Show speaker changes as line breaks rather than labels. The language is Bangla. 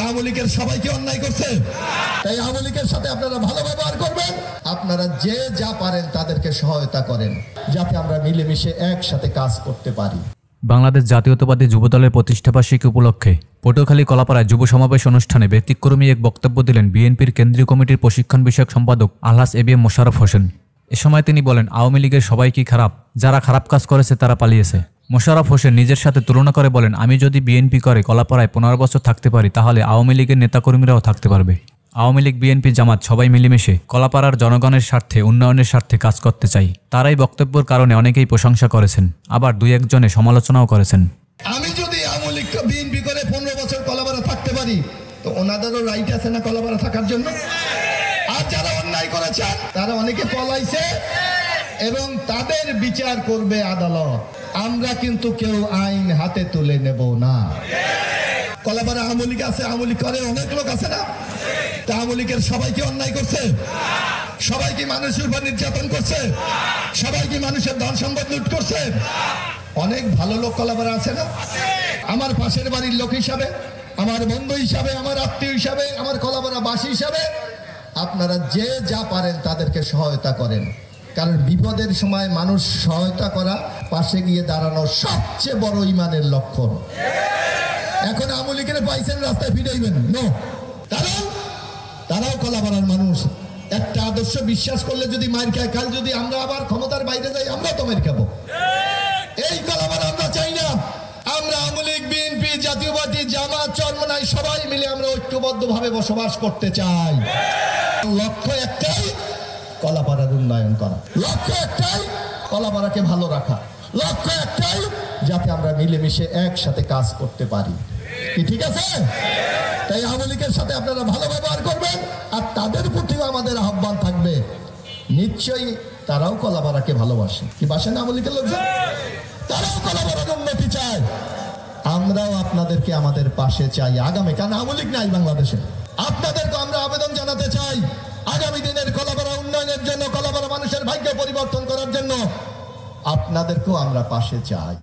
আওয়ামী লীগের সবাইকে অন্যায় করছে। তাই আওয়ামী লীগের সাথে আপনারা ভালো ব্যবহার করবেন, আপনারা যে যা পারেন তাদেরকে সহায়তা করেন, যাতে আমরা মিলেমিশে একসাথে কাজ করতে পারি।
বাংলাদেশ জাতীয়তাবাদী যুবদলের প্রতিষ্ঠাবার্ষিকী উপলক্ষে পটুয়াখালী কলাপাড়ায় যুব সমাবেশ অনুষ্ঠানে ব্যতিক্রমী এক বক্তব্য দিলেন বিএনপির কেন্দ্রীয় কমিটির প্রশিক্ষণ বিষয়ক সম্পাদক আলহাজ এবিএম মোশাররফ হোসেন। এ সময় তিনি বলেন, আওয়ামী লীগের সবাই কি খারাপ? যারা খারাপ কাজ করেছে তারা পালিয়েছে। মোশাররফ হোসেন নিজের সাথে তুলনা করে বলেন, আমি যদি বিএনপি করে কলাপাড়ায় 15 বছর থাকতে পারি, তাহলে আওয়ামী লীগের নেতাকর্মীরাও থাকতে পারবে। আওয়ামী লীগ, বিএনপি, জামাত সবাই মিলেমিশে কলাপাড়ার জনগণের স্বার্থে, উন্নয়নের স্বার্থে কাজ করতে চাই। তারাই বক্তব্যের কারণে অনেকেই প্রশংসা করেছেন, আবার 2-1 সমালোচনাও করেছেন।
আমি যদি আওয়ামী লীগ বিএনপি করে 15 বছর কলাপাড়া থাকতে পারি, তো ওনাদেরও রাইট আছে না কলাপাড়া থাকার জন্য? আর যারা অন্যায় করেছে তারা অনেকে পলাইছে এবং তাদের বিচার করবে আদালত। আমরা কিন্তু কেউ আইন হাতে তুলে নেব না। কলাপাড়া আওয়ামী লীগ আছে, আওয়ামী লীগ করে অনেক লোক আছে না? তা আওয়ামী লীগের সবাইকে অন্যায় করছে, সবাই কি মানুষের উপর নির্যাতন করছে, সবাই কি মানুষের ধন সম্পদ লুট করছে? অনেক ভালো লোক কলাপাড়া আছে না? আমার পাশের বাড়ির লোক হিসাবে, আমার বন্ধু হিসাবে, আমার আত্মীয় হিসাবে, আমার কলাপাড়া বাসী হিসাবে আপনারা যে যা পারেন তাদেরকে সহায়তা করেন। কারণ বিপদের সময় মানুষ সহায়তা করা, পাশে গিয়ে দাঁড়ানো সবচেয়ে বড় ইমানের লক্ষণ। এখন আওয়ামী লীগের পাইছেন রাস্তায় ফিরাইবেন নো, কারণ তারাও কলাপাড়ার মানুষ। একটা আদর্শ বিশ্বাস করলে যদি মার খায়, কাল যদি আমরা আবার ক্ষমতার বাইরে যাই, আমরা তো মার খাবো। এই কলাপাড়া আমরা চাই না। আমরা আওয়ামী লীগ, বিএনপি, জাতীয় পার্টি, জামাত, চরমনাই সবাই মিলে আমরা ঐক্যবদ্ধভাবে বসবাস করতে চাই। লক্ষ্য একটাই, কলাপাড়ার উন্নয়ন করা। লক্ষ্য একটাই, কলাপাড়াকে ভালো রাখা। লক্ষ্য একটাই, যাতে আমরা মিলেমিশে একসাথে কাজ করতে পারি। কি ঠিক আছে? তাই আওয়ামী লীগের সাথে আপনারা ভালো ব্যবহার করবেন, আর তাদের প্রতিও আমাদের আহ্বান থাকবে। নিশ্চয়ই তারাও কলাপাড়াকে ভালোবাসে। কি বাসে না আওয়ামী লীগের লোকজন? তারাও কলাপাড়ার উন্নতি চায়। আমরাও আপনাদেরকে আমাদের পাশে চাই আগামী, কারণ আওয়ামী লীগ নাই বাংলাদেশে। আপনাদেরকে আমরা আবেদন জানাতে চাই, আগামী দিনের কলাপাড়া উন্নয়নের জন্য, কলাপাড়া মানুষের ভাগ্য পরিবর্তন করার জন্য আপনাদেরকেও আমরা পাশে চাই।